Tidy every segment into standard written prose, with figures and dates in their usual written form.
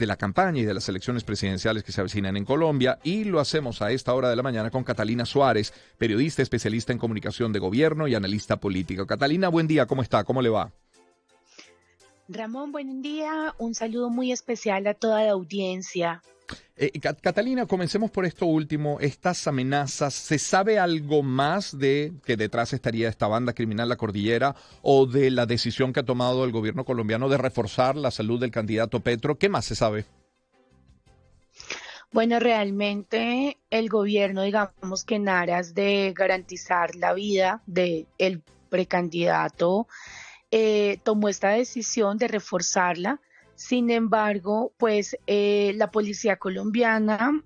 de la campaña y de las elecciones presidenciales que se avecinan en Colombia, y lo hacemos a esta hora de la mañana con Catalina Suárez, periodista especialista en comunicación de gobierno y analista político. Catalina, buen día, ¿cómo está? ¿Cómo le va? Ramón, buen día. Un saludo muy especial a toda la audiencia. Catalina, comencemos por esto último, estas amenazas. ¿Se sabe algo más de que detrás estaría esta banda criminal La Cordillera o de la decisión que ha tomado el gobierno colombiano de reforzar la salud del candidato Petro? ¿Qué más se sabe? Bueno, realmente el gobierno, digamos que en aras de garantizar la vida del precandidato, tomó esta decisión de reforzarla. Sin embargo, pues la policía colombiana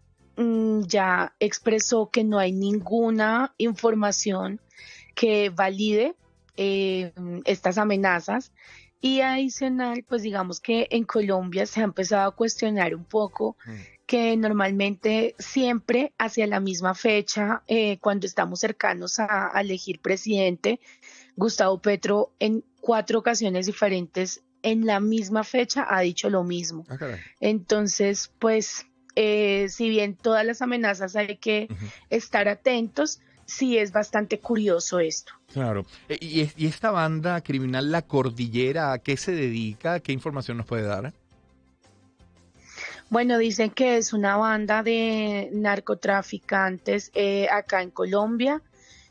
ya expresó que no hay ninguna información que valide estas amenazas. Y adicional, pues digamos que en Colombia se ha empezado a cuestionar un poco que normalmente siempre hacia la misma fecha, cuando estamos cercanos a elegir presidente, Gustavo Petro en 4 ocasiones diferentes en la misma fecha ha dicho lo mismo. Ah, caray. Entonces, pues, si bien todas las amenazas hay que Ujú. estar atentos, sí es bastante curioso esto. Claro. ¿Y esta banda criminal La Cordillera a qué se dedica? ¿Qué información nos puede dar? Bueno, dicen que es una banda de narcotraficantes acá en Colombia.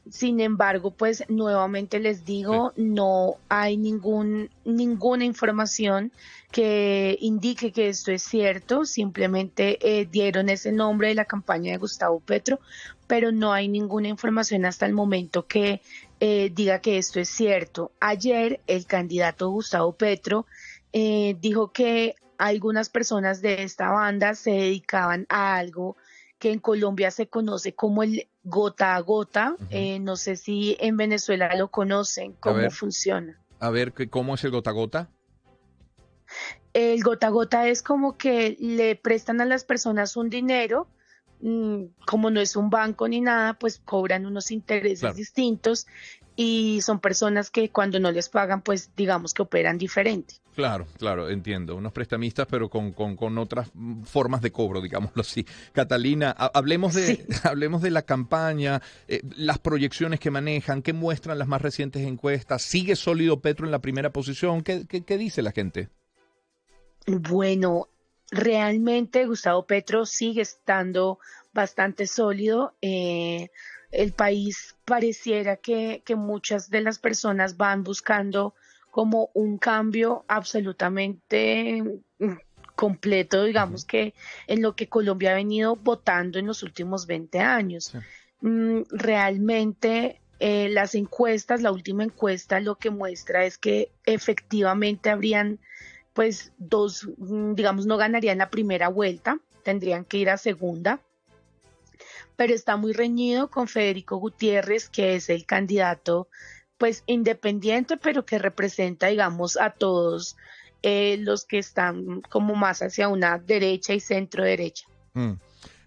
Sin embargo, pues nuevamente les Sí. digo, no hay ninguna información que indique que esto es cierto. Simplemente dieron ese nombre de la campaña de Gustavo Petro, pero no hay ninguna información hasta el momento que diga que esto es cierto. Ayer el candidato Gustavo Petro dijo que algunas personas de esta banda se dedicaban a algo que en Colombia se conoce como el gota a gota. Ujú. No sé si en Venezuela lo conocen, A cómo ver, funciona. ¿cómo es el gota a gota? El gota a gota es como que le prestan a las personas un dinero, como no es un banco ni nada, pues cobran unos intereses Claro. distintos y son personas que cuando no les pagan, pues digamos que operan diferente. Claro, claro, entiendo. Unos prestamistas, pero con otras formas de cobro, digámoslo así. Catalina, hablemos de, Sí. hablemos de la campaña, las proyecciones que manejan, qué muestran las más recientes encuestas. ¿Sigue sólido Petro en la primera posición? ¿Qué dice la gente? Bueno, realmente Gustavo Petro sigue estando bastante sólido. El país pareciera que muchas de las personas van buscando como un cambio absolutamente completo, Ujú. digamos que en lo que Colombia ha venido votando en los últimos 20 años. Sí. Realmente las encuestas, la última encuesta lo que muestra es que efectivamente habrían pues dos, digamos, no ganarían la primera vuelta, tendrían que ir a segunda, pero está muy reñido con Federico Gutiérrez, que es el candidato, pues independiente, pero que representa, digamos, a todos los que están como más hacia una derecha y centro derecha. Mm.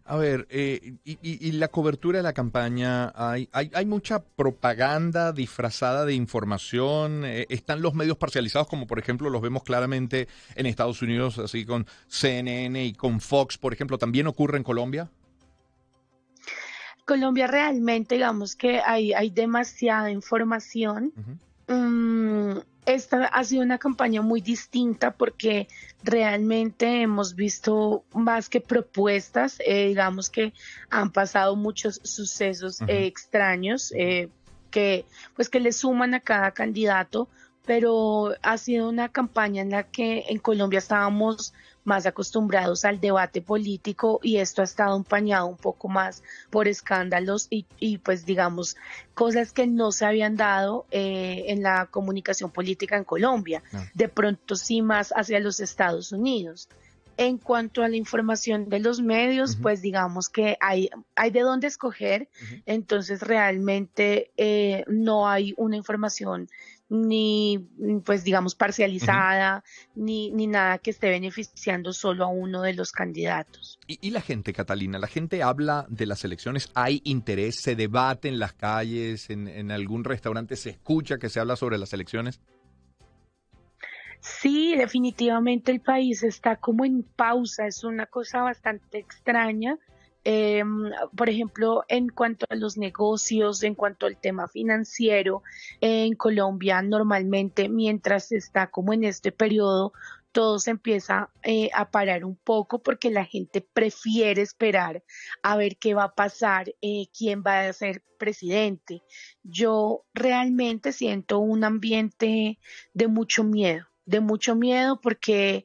A ver, y la cobertura de la campaña, hay mucha propaganda disfrazada de información, están los medios parcializados, como por ejemplo los vemos claramente en Estados Unidos, así con CNN y con Fox, por ejemplo, ¿también ocurre en Colombia? Colombia realmente, digamos que hay demasiada información. Ujú. Esta ha sido una campaña muy distinta porque realmente hemos visto más que propuestas, digamos que han pasado muchos sucesos Ujú. extraños Ujú. que le suman a cada candidato, pero ha sido una campaña en la que en Colombia estábamos más acostumbrados al debate político y esto ha estado empañado un poco más por escándalos y pues digamos cosas que no se habían dado en la comunicación política en Colombia, Ah. de pronto sí más hacia los Estados Unidos. En cuanto a la información de los medios, Ujú. pues digamos que hay de dónde escoger, Ujú. entonces realmente no hay una información ni pues digamos Ujú. parcializada, ni nada que esté beneficiando solo a uno de los candidatos. Y la gente, Catalina, la gente habla de las elecciones, hay interés, se debate en las calles, en algún restaurante, se escucha que se habla sobre las elecciones. Sí, definitivamente el país está como en pausa, es una cosa bastante extraña. Por ejemplo, en cuanto a los negocios, en cuanto al tema financiero, en Colombia normalmente mientras está como en este periodo, todo se empieza a parar un poco porque la gente prefiere esperar a ver qué va a pasar, quién va a ser presidente. Yo realmente siento un ambiente de mucho miedo porque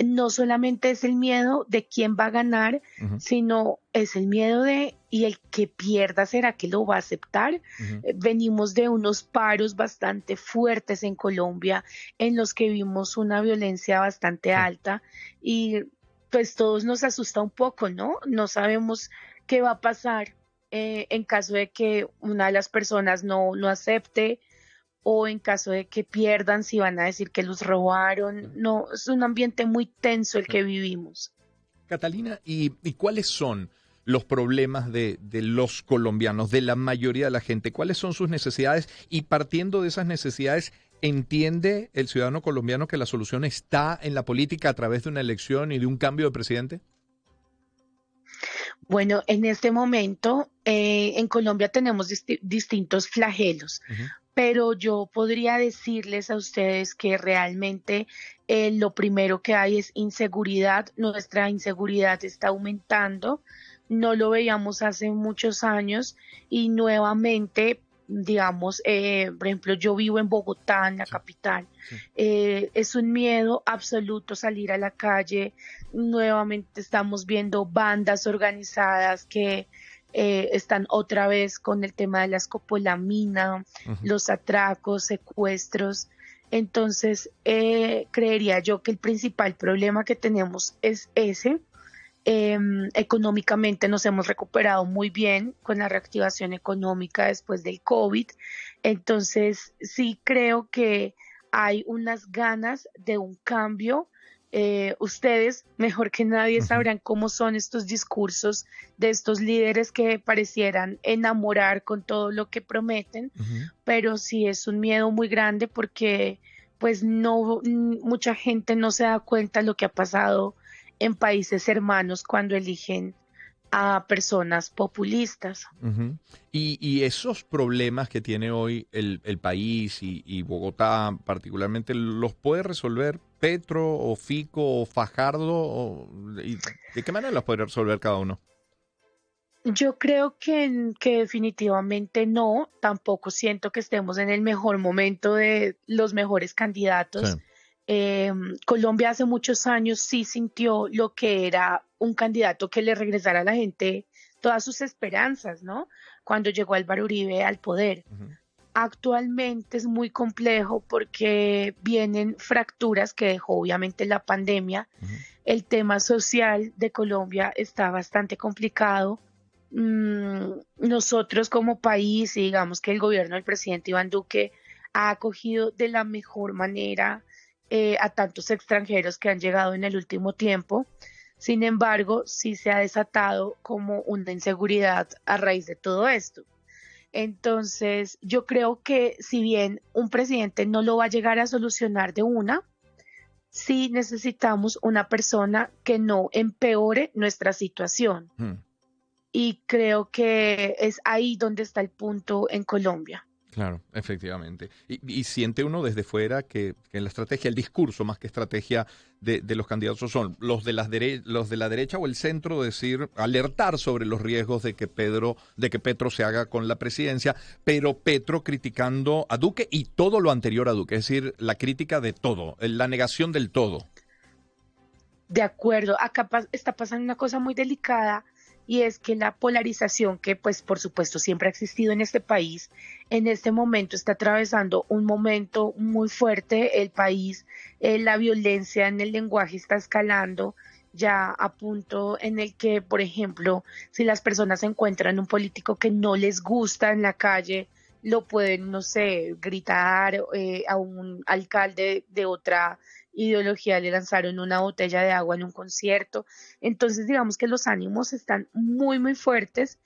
no solamente es el miedo de quién va a ganar, Ujú, sino es el miedo de, y el que pierda, ¿será que lo va a aceptar? ujú. Venimos de unos paros bastante fuertes en Colombia, en los que vimos una violencia bastante Sí. alta y pues todos nos asusta un poco, ¿no? No sabemos qué va a pasar en caso de que una de las personas no acepte o en caso de que pierdan, si van a decir que los robaron. No, es un ambiente muy tenso el Sí. que vivimos. Catalina, ¿y cuáles son los problemas de los colombianos, de la mayoría de la gente? ¿Cuáles son sus necesidades? Y partiendo de esas necesidades, ¿entiende el ciudadano colombiano que la solución está en la política a través de una elección y de un cambio de presidente? Bueno, en este momento en Colombia tenemos distintos flagelos, Ujú, pero yo podría decirles a ustedes que realmente lo primero que hay es inseguridad. Nuestra inseguridad está aumentando. No lo veíamos hace muchos años y nuevamente, digamos, por ejemplo, yo vivo en Bogotá, en la sí, capital. sí. Es un miedo absoluto salir a la calle. Nuevamente estamos viendo bandas organizadas que están otra vez con el tema de la escopolamina, Ujú. los atracos, secuestros. Entonces, creería yo que el principal problema que tenemos es ese. Económicamente nos hemos recuperado muy bien con la reactivación económica después del COVID. Entonces, sí creo que hay unas ganas de un cambio. Ustedes, mejor que nadie, Ujú, sabrán cómo son estos discursos de estos líderes que parecieran enamorar con todo lo que prometen, ujú. pero sí es un miedo muy grande porque pues no, mucha gente no se da cuenta de lo que ha pasado en países hermanos cuando eligen a personas populistas. Ujú. Y esos problemas que tiene hoy el país y Bogotá particularmente, ¿los puede resolver Petro o Fico o Fajardo? ¿Y de qué manera los puede resolver cada uno? Yo creo que definitivamente no, tampoco siento que estemos en el mejor momento de los mejores Sí. candidatos. Colombia hace muchos años sí sintió lo que era un candidato que le regresara a la gente todas sus esperanzas, ¿no? Cuando llegó Álvaro Uribe al poder. Ujú, Actualmente es muy complejo porque vienen fracturas que dejó obviamente la pandemia. ujú. El tema social de Colombia está bastante complicado. Nosotros como país, y digamos que el gobierno del presidente Iván Duque ha acogido de la mejor manera a tantos extranjeros que han llegado en el último tiempo. Sin embargo, sí se ha desatado como una inseguridad a raíz de todo esto. Entonces, yo creo que si bien un presidente no lo va a llegar a solucionar de una, sí necesitamos una persona que no empeore nuestra situación. Mm. Y creo que es ahí donde está el punto en Colombia. Claro, efectivamente. Y siente uno desde fuera que la estrategia, el discurso más que estrategia de los candidatos son los de la derecha o el centro, decir, alertar sobre los riesgos de que Petro se haga con la presidencia, pero Petro criticando a Duque y todo lo anterior a Duque, es decir, la crítica de todo, la negación del todo. De acuerdo, acá está pasando una cosa muy delicada y es que la polarización que pues por supuesto siempre ha existido en este país, en este momento está atravesando un momento muy fuerte el país, la violencia en el lenguaje está escalando ya a punto en el que, por ejemplo, si las personas encuentran un político que no les gusta en la calle, lo pueden, no sé, gritar a un alcalde de otra ideología, le lanzaron una botella de agua en un concierto. Entonces, digamos que los ánimos están muy, muy fuertes,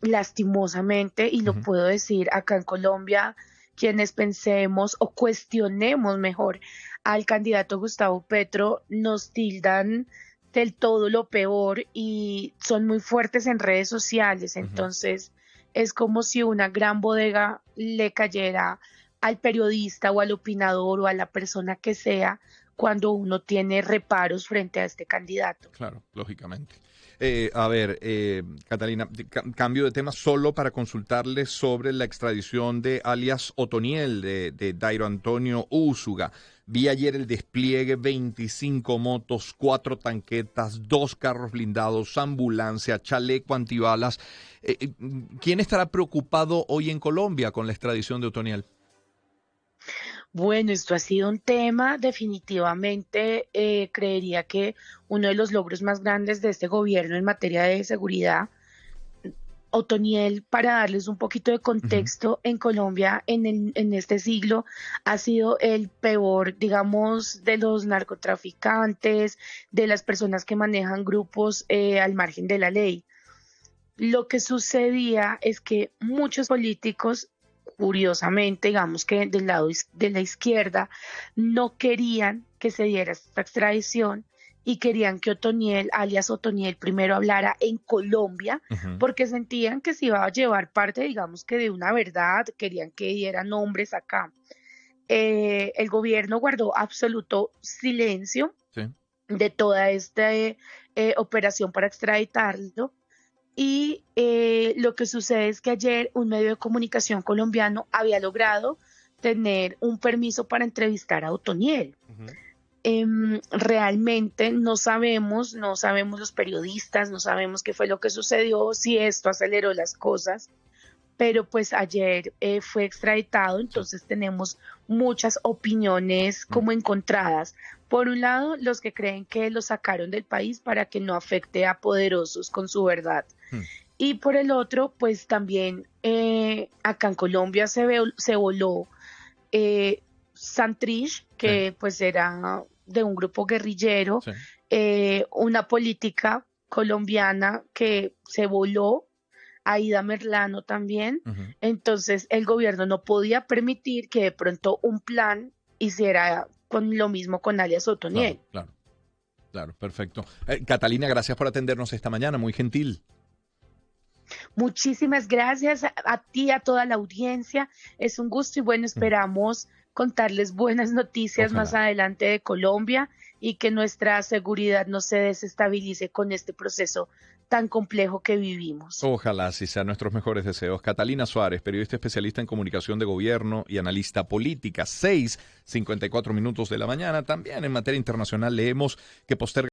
lastimosamente, y lo Ujú, puedo decir acá en Colombia. quienes pensemos o cuestionemos mejor al candidato Gustavo Petro nos tildan del todo lo peor y son muy fuertes en redes sociales. Ujú. Entonces es como si una gran bodega le cayera al periodista o al opinador o a la persona que sea cuando uno tiene reparos frente a este candidato. Claro, lógicamente. A ver, Catalina, cambio de tema solo para consultarle sobre la extradición de alias Otoniel, de Dairo Antonio Úsuga. Vi ayer el despliegue, 25 motos, 4 tanquetas, 2 carros blindados, ambulancia, chaleco antibalas. ¿Quién estará preocupado hoy en Colombia con la extradición de Otoniel? Bueno, esto ha sido un tema, definitivamente creería que uno de los logros más grandes de este gobierno en materia de seguridad. Otoniel, para darles un poquito de Ujú. contexto, en Colombia en este siglo ha sido el peor, digamos, de los narcotraficantes, de las personas que manejan grupos al margen de la ley. Lo que sucedía es que muchos políticos, curiosamente, digamos que del lado de la izquierda, no querían que se diera esta extradición y querían que Otoniel, alias Otoniel, primero hablara en Colombia, Ujú. porque sentían que se iba a llevar parte, digamos que de una verdad, querían que diera nombres acá. El gobierno guardó absoluto silencio Sí. de toda esta operación para extraditarlo y lo que sucede es que ayer un medio de comunicación colombiano había logrado tener un permiso para entrevistar a Otoniel. Ujú. Realmente no sabemos los periodistas, no sabemos qué fue lo que sucedió, si esto aceleró las cosas, pero pues ayer fue extraditado, Sí. entonces tenemos muchas opiniones Mm. como encontradas. Por un lado, los que creen que lo sacaron del país para que no afecte a poderosos con su verdad. Mm. Y por el otro, pues también acá en Colombia se voló Santrich, Sí. que pues era de un grupo guerrillero, Sí. una política colombiana que se voló, Aida Merlano también. Ujú. Entonces el gobierno no podía permitir que de pronto un plan hiciera con lo mismo con alias Claro, Otoniel. claro. Claro, perfecto. Catalina, gracias por atendernos esta mañana, muy gentil. Muchísimas gracias a ti, a toda la audiencia. Es un gusto y bueno, Mm. esperamos contarles buenas noticias más Ojalá, adelante de Colombia y que nuestra seguridad no se desestabilice con este proceso tan complejo que vivimos. ojalá, así sean nuestros mejores deseos. Catalina Suárez, periodista especialista en comunicación de gobierno y analista política, 6:54 minutos de la mañana. También en materia internacional leemos que posterga